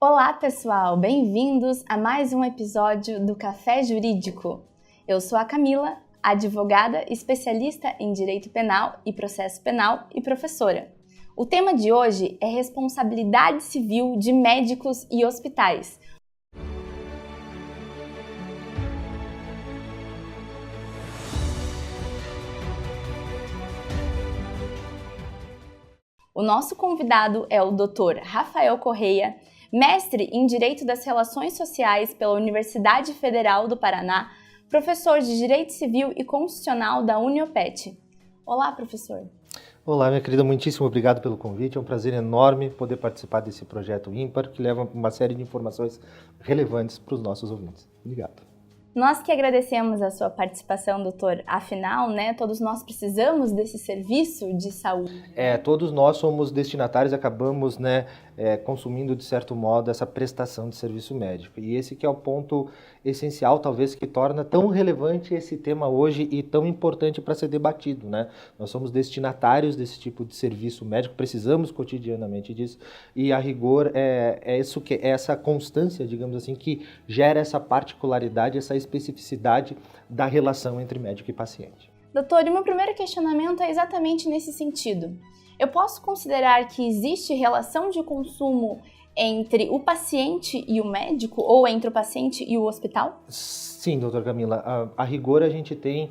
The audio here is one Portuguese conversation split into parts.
Olá, pessoal! Bem-vindos a mais um episódio do Café Jurídico. Eu sou a Camila, advogada especialista em Direito Penal e Processo Penal e professora. O tema de hoje é responsabilidade civil de médicos e hospitais. O nosso convidado é o Dr. Rafael Correia, mestre em Direito das Relações Sociais pela Universidade Federal do Paraná, professor de Direito Civil e Constitucional da Uniopet. Olá, professor. Olá, minha querida, muitíssimo obrigado pelo convite. É um prazer enorme poder participar desse projeto ímpar que leva uma série de informações relevantes para os nossos ouvintes. Obrigado. Nós que agradecemos a sua participação, doutor. Afinal, todos nós precisamos desse serviço de saúde. Todos nós somos destinatários, acabamos, consumindo, de certo modo, essa prestação de serviço médico. E esse que é o ponto essencial, talvez, que torna tão relevante esse tema hoje e tão importante para ser debatido, Nós somos destinatários desse tipo de serviço médico, precisamos cotidianamente disso, e a rigor é essa constância, digamos assim, que gera essa particularidade, essa especificidade da relação entre médico e paciente. Doutor, e meu primeiro questionamento é exatamente nesse sentido. Eu posso considerar que existe relação de consumo entre o paciente e o médico ou entre o paciente e o hospital? Sim, doutora Camila. A rigor a gente tem,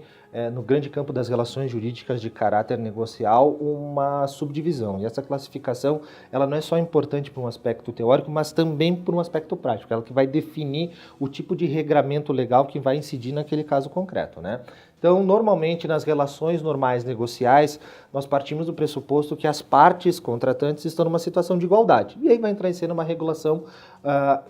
no grande campo das relações jurídicas de caráter negocial, uma subdivisão. E essa classificação ela não é só importante para um aspecto teórico, mas também por um aspecto prático. Ela que vai definir o tipo de regramento legal que vai incidir naquele caso concreto, Então, normalmente, nas relações normais negociais, nós partimos do pressuposto que as partes contratantes estão numa situação de igualdade. E aí vai entrar em cena uma regulação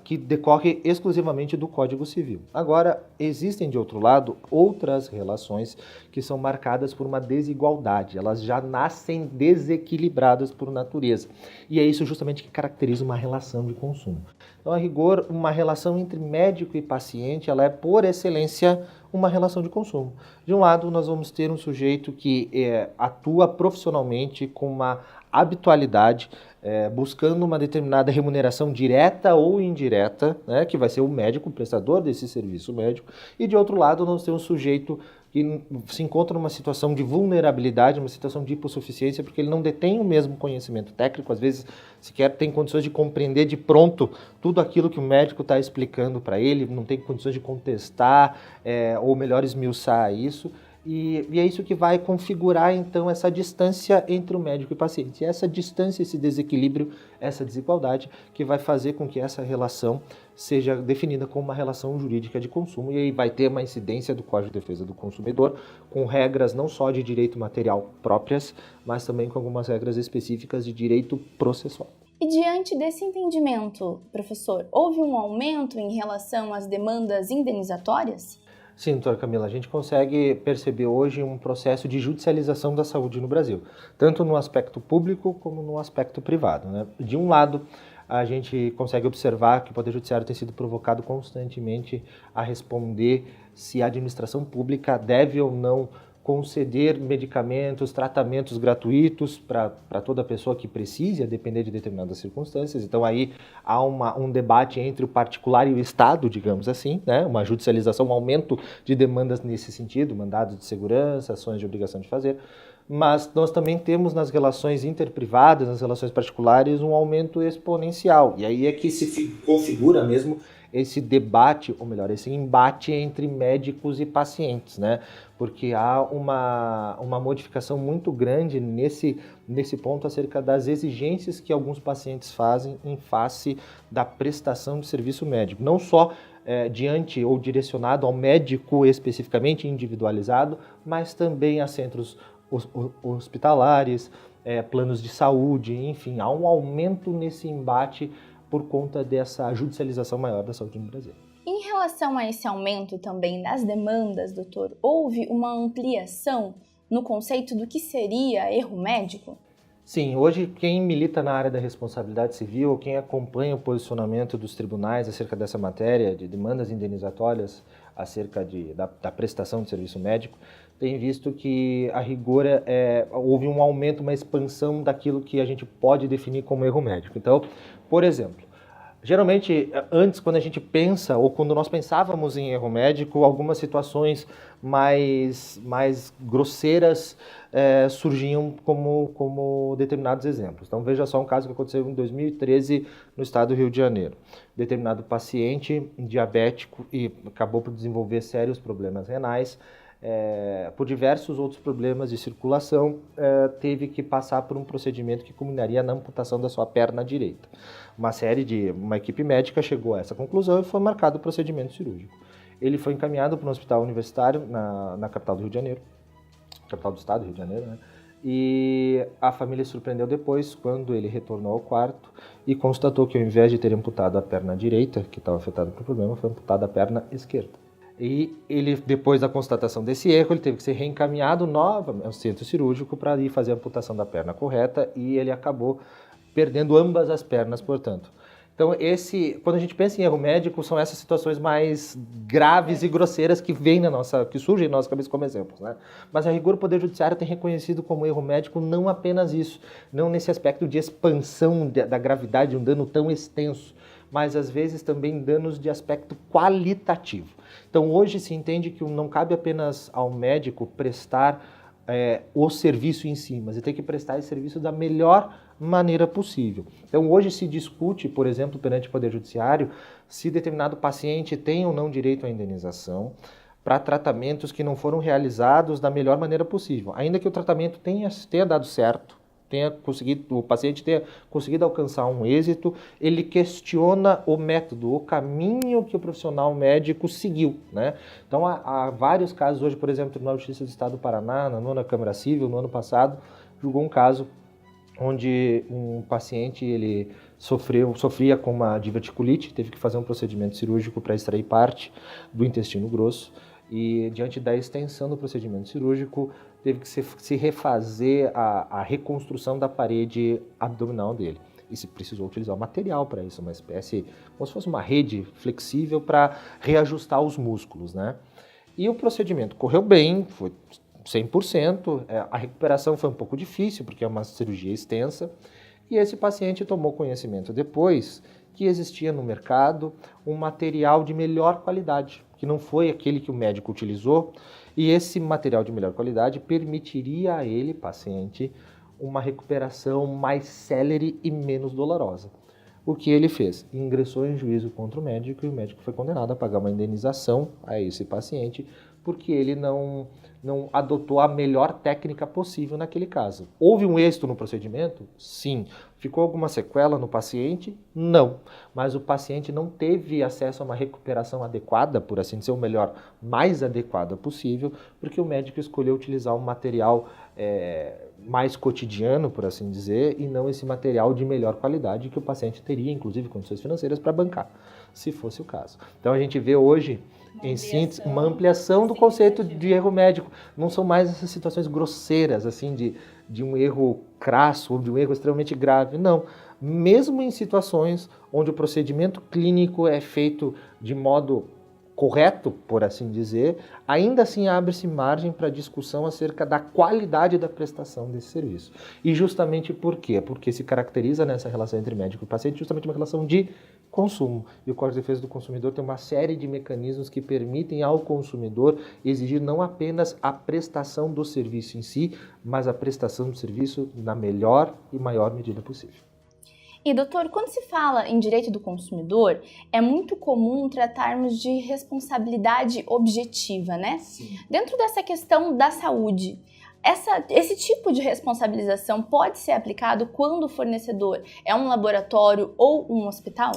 que decorre exclusivamente do Código Civil. Agora, existem, de outro lado, outras relações que são marcadas por uma desigualdade. Elas já nascem desequilibradas por natureza. E é isso justamente que caracteriza uma relação de consumo. Então, a rigor, uma relação entre médico e paciente, ela é, por excelência, uma relação de consumo. De um lado, nós vamos ter um sujeito que atua profissionalmente com uma habitualidade, buscando uma determinada remuneração direta ou indireta, que vai ser o médico, o prestador desse serviço médico, e de outro lado, nós temos um sujeito que se encontra numa situação de vulnerabilidade, uma situação de hipossuficiência, porque ele não detém o mesmo conhecimento técnico, às vezes sequer tem condições de compreender de pronto tudo aquilo que o médico está explicando para ele, não tem condições de contestar ou melhor esmiuçar isso. E é isso que vai configurar, então, essa distância entre o médico e o paciente. E essa distância, esse desequilíbrio, essa desigualdade, que vai fazer com que essa relação seja definida como uma relação jurídica de consumo. E aí vai ter uma incidência do Código de Defesa do Consumidor, com regras não só de direito material próprias, mas também com algumas regras específicas de direito processual. E diante desse entendimento, professor, houve um aumento em relação às demandas indenizatórias? Sim, doutora Camila, a gente consegue perceber hoje um processo de judicialização da saúde no Brasil, tanto no aspecto público como no aspecto privado. De um lado, a gente consegue observar que o Poder Judiciário tem sido provocado constantemente a responder se a administração pública deve ou não conceder medicamentos, tratamentos gratuitos para toda pessoa que precise, a depender de determinadas circunstâncias. Então aí há um debate entre o particular e o Estado, digamos assim, uma judicialização, um aumento de demandas nesse sentido, mandados de segurança, ações de obrigação de fazer. Mas nós também temos nas relações interprivadas, nas relações particulares, um aumento exponencial. E aí é que se configura mesmo esse debate, ou melhor, esse embate entre médicos e pacientes, Porque há uma modificação muito grande nesse ponto acerca das exigências que alguns pacientes fazem em face da prestação de serviço médico. Não só diante ou direcionado ao médico especificamente individualizado, mas também a centros hospitalares, planos de saúde, enfim, há um aumento nesse embate por conta dessa judicialização maior da saúde no Brasil. Em relação a esse aumento também das demandas, doutor, houve uma ampliação no conceito do que seria erro médico? Sim, hoje quem milita na área da responsabilidade civil, ou quem acompanha o posicionamento dos tribunais acerca dessa matéria de demandas indenizatórias acerca da prestação de serviço médico, tem visto que, a rigor, houve um aumento, uma expansão daquilo que a gente pode definir como erro médico. Então, por exemplo, Geralmente, antes, quando a gente pensa, ou quando nós pensávamos em erro médico, algumas situações mais grosseiras surgiam como determinados exemplos. Então, veja só um caso que aconteceu em 2013 no estado do Rio de Janeiro. Determinado paciente diabético e acabou por desenvolver sérios problemas renais, por diversos outros problemas de circulação, teve que passar por um procedimento que culminaria na amputação da sua perna direita. Uma equipe médica chegou a essa conclusão e foi marcado o procedimento cirúrgico. Ele foi encaminhado para um hospital universitário na capital do Rio de Janeiro, capital do estado do Rio de Janeiro, né? E a família se surpreendeu depois, quando ele retornou ao quarto e constatou que, ao invés de ter amputado a perna direita, que estava afetada pelo problema, foi amputada a perna esquerda. E ele, depois da constatação desse erro, ele teve que ser reencaminhado novamente ao centro cirúrgico para ir fazer a amputação da perna correta, e ele acabou perdendo ambas as pernas, portanto. Então, quando a gente pensa em erro médico, são essas situações mais graves e grosseiras que surgem na nossa cabeça como exemplos, né? Mas, a rigor, o Poder Judiciário tem reconhecido como erro médico não apenas isso, não nesse aspecto de expansão da gravidade de um dano tão extenso, mas às vezes também danos de aspecto qualitativo. Então, hoje se entende que não cabe apenas ao médico prestar o serviço em si, mas ele tem que prestar esse serviço da melhor maneira possível. Então, hoje se discute, por exemplo, perante o Poder Judiciário, se determinado paciente tem ou não direito à indenização para tratamentos que não foram realizados da melhor maneira possível. Ainda que o tratamento tenha dado certo, o paciente tenha conseguido alcançar um êxito, ele questiona o método, o caminho que o profissional médico seguiu, né? Então, há vários casos hoje, por exemplo, o Tribunal de Justiça do Estado do Paraná, na 9ª Câmara Civil, no ano passado, julgou um caso onde um paciente ele sofria com uma diverticulite, teve que fazer um procedimento cirúrgico para extrair parte do intestino grosso, e diante da extensão do procedimento cirúrgico, teve que se refazer a reconstrução da parede abdominal dele. E se precisou utilizar um material para isso, uma espécie, como se fosse uma rede flexível para reajustar os músculos, né? E o procedimento correu bem, foi 100%, a recuperação foi um pouco difícil, porque é uma cirurgia extensa, e esse paciente tomou conhecimento depois que existia no mercado um material de melhor qualidade, que não foi aquele que o médico utilizou, e esse material de melhor qualidade permitiria a ele, paciente, uma recuperação mais célere e menos dolorosa. O que ele fez? Ingressou em juízo contra o médico, e o médico foi condenado a pagar uma indenização a esse paciente, porque ele não adotou a melhor técnica possível naquele caso. Houve um êxito no procedimento? Sim. Ficou alguma sequela no paciente? Não. Mas o paciente não teve acesso a uma recuperação adequada, por assim dizer, ou melhor, mais adequada possível, porque o médico escolheu utilizar um material mais cotidiano, por assim dizer, e não esse material de melhor qualidade que o paciente teria, inclusive, condições financeiras para bancar, se fosse o caso. Então, a gente vê hoje, em síntese, uma ampliação do conceito de erro médico. Não são mais essas situações grosseiras, assim, de um erro crasso ou de um erro extremamente grave. Não. Mesmo em situações onde o procedimento clínico é feito de modo correto, por assim dizer, ainda assim abre-se margem para discussão acerca da qualidade da prestação desse serviço. E justamente por quê? Porque se caracteriza nessa relação entre médico e paciente justamente uma relação de consumo. E o Código de Defesa do Consumidor tem uma série de mecanismos que permitem ao consumidor exigir não apenas a prestação do serviço em si, mas a prestação do serviço na melhor e maior medida possível. E, doutor, quando se fala em direito do consumidor, é muito comum tratarmos de responsabilidade objetiva, né? Sim. Dentro dessa questão da saúde, esse tipo de responsabilização pode ser aplicado quando o fornecedor é um laboratório ou um hospital?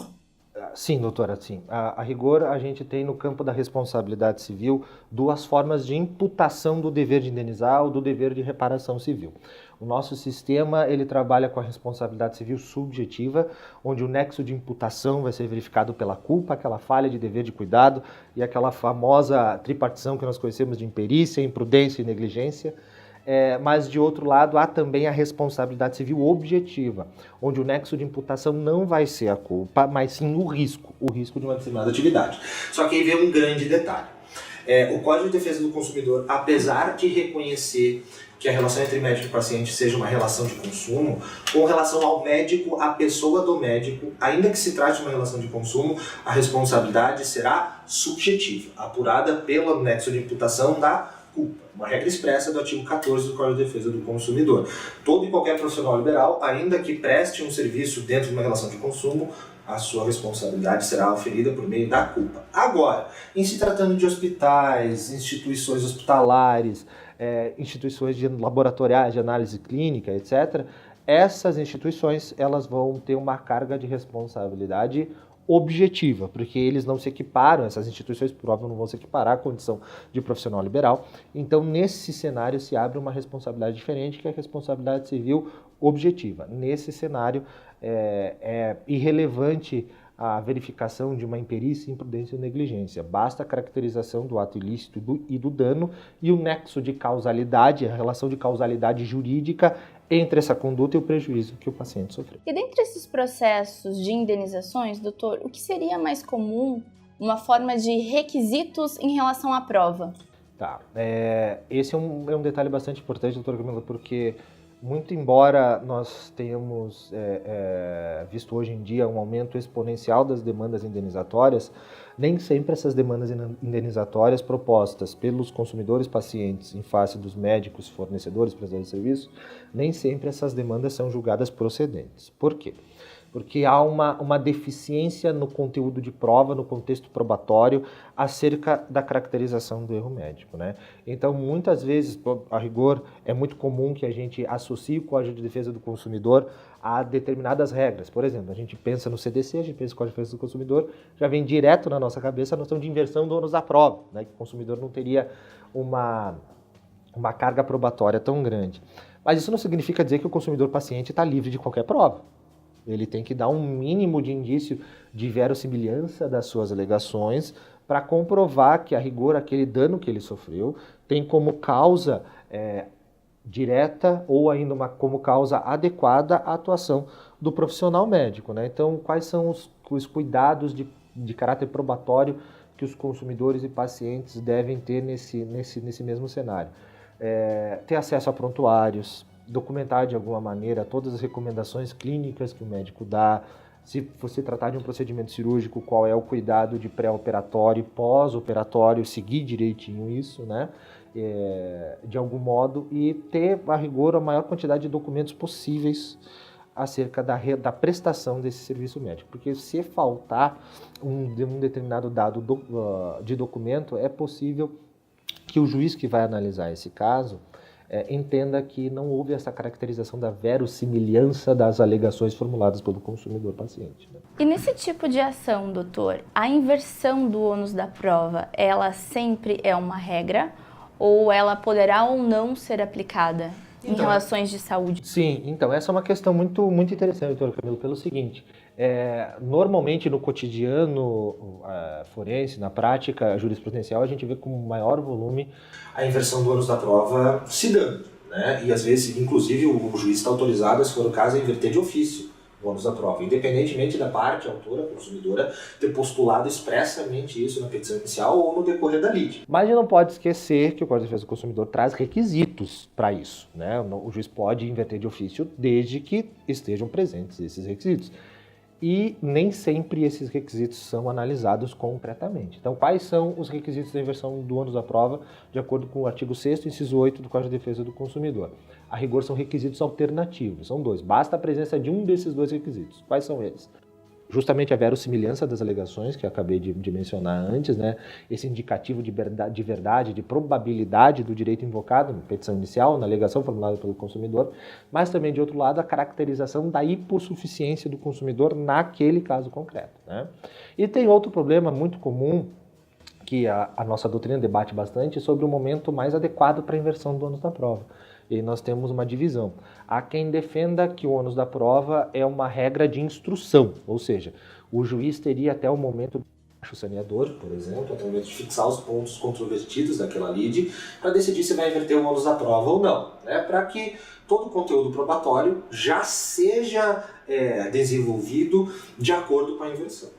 Sim, doutora, sim. A rigor, a gente tem no campo da responsabilidade civil duas formas de imputação do dever de indenizar ou do dever de reparação civil. O nosso sistema, ele trabalha com a responsabilidade civil subjetiva, onde o nexo de imputação vai ser verificado pela culpa, aquela falha de dever de cuidado e aquela famosa tripartição que nós conhecemos de imperícia, imprudência e negligência. Mas, de outro lado, há também a responsabilidade civil objetiva, onde o nexo de imputação não vai ser a culpa, mas sim o risco de uma determinada atividade. Só que aí vem um grande detalhe. O Código de Defesa do Consumidor, apesar de reconhecer que a relação entre médico e paciente seja uma relação de consumo, com relação ao médico, a pessoa do médico, ainda que se trate de uma relação de consumo, a responsabilidade será subjetiva, apurada pelo nexo de imputação da culpa, uma regra expressa do artigo 14 do Código de Defesa do Consumidor. Todo e qualquer profissional liberal, ainda que preste um serviço dentro de uma relação de consumo, a sua responsabilidade será oferida por meio da culpa. Agora, em se tratando de hospitais, instituições hospitalares, instituições laboratoriais de análise clínica, etc., essas instituições elas vão ter uma carga de responsabilidade objetiva, porque eles não se equiparam, essas instituições, por óbvio, não vão se equiparar à condição de profissional liberal. Então, nesse cenário, se abre uma responsabilidade diferente, que é a responsabilidade civil objetiva. Nesse cenário, é irrelevante a verificação de uma imperícia, imprudência ou negligência. Basta a caracterização do ato ilícito e do dano e o nexo de causalidade, a relação de causalidade jurídica entre essa conduta e o prejuízo que o paciente sofreu. E dentre esses processos de indenizações, doutor, o que seria mais comum, uma forma de requisitos em relação à prova? Tá, esse é um detalhe bastante importante, doutora Camila, porque muito embora nós tenhamos visto hoje em dia um aumento exponencial das demandas indenizatórias, nem sempre essas demandas indenizatórias propostas pelos consumidores pacientes em face dos médicos, fornecedores, prestadores de serviço, nem sempre essas demandas são julgadas procedentes. Por quê? Porque há uma deficiência no conteúdo de prova, no contexto probatório, acerca da caracterização do erro médico, né? Então, muitas vezes, a rigor, é muito comum que a gente associe o Código de Defesa do Consumidor a determinadas regras. Por exemplo, a gente pensa no CDC, a gente pensa no Código de Defesa do Consumidor, já vem direto na nossa cabeça a noção de inversão do ônus da prova, né? Que o consumidor não teria uma carga probatória tão grande. Mas isso não significa dizer que o consumidor paciente está livre de qualquer prova. Ele tem que dar um mínimo de indício de verossimilhança das suas alegações para comprovar que, a rigor, aquele dano que ele sofreu tem como causa direta ou ainda como causa adequada a atuação do profissional médico, né? Então, quais são os cuidados de caráter probatório que os consumidores e pacientes devem ter nesse mesmo cenário? Ter acesso a prontuários, documentar de alguma maneira todas as recomendações clínicas que o médico dá, se você tratar de um procedimento cirúrgico, qual é o cuidado de pré-operatório e pós-operatório, seguir direitinho isso, né? De algum modo, e ter, a rigor, a maior quantidade de documentos possíveis acerca da prestação desse serviço médico. Porque se faltar um determinado dado de documento, é possível que o juiz que vai analisar esse caso entenda que não houve essa caracterização da verossimilhança das alegações formuladas pelo consumidor paciente, né? E nesse tipo de ação, doutor, a inversão do ônus da prova, ela sempre é uma regra ou ela poderá ou não ser aplicada em relações de saúde? Sim, então essa é uma questão muito, muito interessante, doutor Camilo, pelo seguinte: normalmente no cotidiano forense, na prática jurisprudencial, a gente vê com maior volume a inversão do ônus da prova se dando, né? E às vezes, inclusive, o juiz está autorizado, se for o caso, a inverter de ofício o ônus da prova, independentemente da parte autora, consumidora, ter postulado expressamente isso na petição inicial ou no decorrer da lide. Mas a gente não pode esquecer que o Código de Defesa do Consumidor traz requisitos para isso, né? O juiz pode inverter de ofício desde que estejam presentes esses requisitos. E nem sempre esses requisitos são analisados concretamente. Então, quais são os requisitos da inversão do ônus da prova, de acordo com o artigo 6º, inciso 8 do Código de Defesa do Consumidor? A rigor, são requisitos alternativos, são dois. Basta a presença de um desses dois requisitos. Quais são eles? Justamente a verossimilhança das alegações, que eu acabei de mencionar antes, né? Esse indicativo de verdade, de probabilidade do direito invocado na petição inicial, na alegação formulada pelo consumidor, mas também, de outro lado, a caracterização da hipossuficiência do consumidor naquele caso concreto, né? E tem outro problema muito comum, que a nossa doutrina debate bastante, sobre o momento mais adequado para a inversão do ônus da prova. E aí nós temos uma divisão. Há quem defenda que o ônus da prova é uma regra de instrução, ou seja, o juiz teria até o momento do saneador, por exemplo, até o momento de fixar os pontos controvertidos daquela lide, para decidir se vai inverter o ônus da prova ou não, né? Para que todo o conteúdo probatório já seja desenvolvido de acordo com a inversão.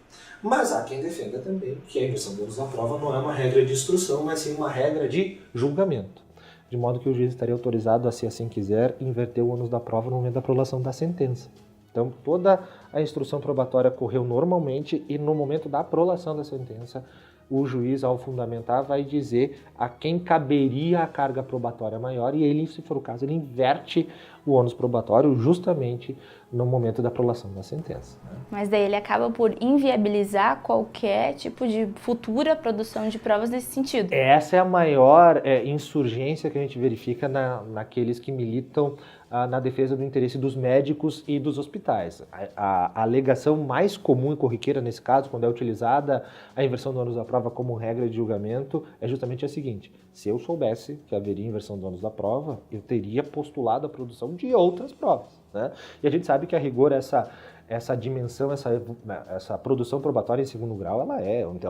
Mas há quem defenda também que a inversão do ônus da prova não é uma regra de instrução, mas sim uma regra de julgamento. De modo que o juiz estaria autorizado a, se assim quiser, inverter o ônus da prova no momento da prolação da sentença. Então, toda a instrução probatória correu normalmente e no momento da prolação da sentença, o juiz, ao fundamentar, vai dizer a quem caberia a carga probatória maior e ele, se for o caso, ele inverte o ônus probatório justamente no momento da prolação da sentença. Mas daí ele acaba por inviabilizar qualquer tipo de futura produção de provas nesse sentido. Essa é a maior insurgência que a gente verifica naqueles que militam na defesa do interesse dos médicos e dos hospitais. A alegação mais comum e corriqueira nesse caso, quando é utilizada a inversão do ônus da prova como regra de julgamento, é justamente a seguinte: se eu soubesse que haveria inversão do ônus da prova, eu teria postulado a produção de outras provas, né? E a gente sabe que, a rigor, essa dimensão, essa produção probatória em segundo grau, ela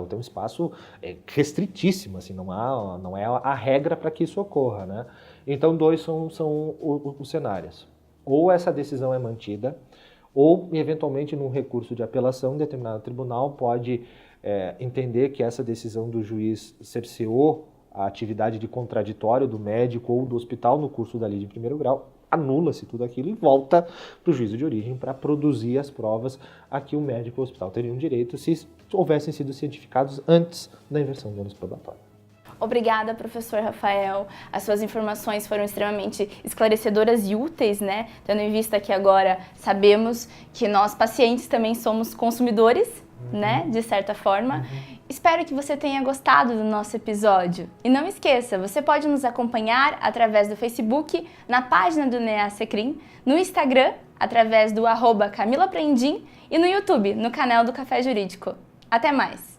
tem um espaço restritíssimo, assim, não é a regra para que isso ocorra, né? Então, dois são os cenários. Ou essa decisão é mantida, ou, eventualmente, num recurso de apelação, um determinado tribunal pode entender que essa decisão do juiz cerceou a atividade de contraditório do médico ou do hospital no curso da lei de primeiro grau, anula-se tudo aquilo e volta para o juízo de origem para produzir as provas a que o médico ou o hospital teriam direito se houvessem sido cientificados antes da inversão do ônus probatório. Obrigada, professor Rafael. As suas informações foram extremamente esclarecedoras e úteis, né? Tendo em vista que agora sabemos que nós, pacientes, também somos consumidores, né? De certa forma. Espero que você tenha gostado do nosso episódio. E não esqueça, você pode nos acompanhar através do Facebook, na página do NEASECRIM, no Instagram, através do @CamilaPrendim e no YouTube, no canal do Café Jurídico. Até mais!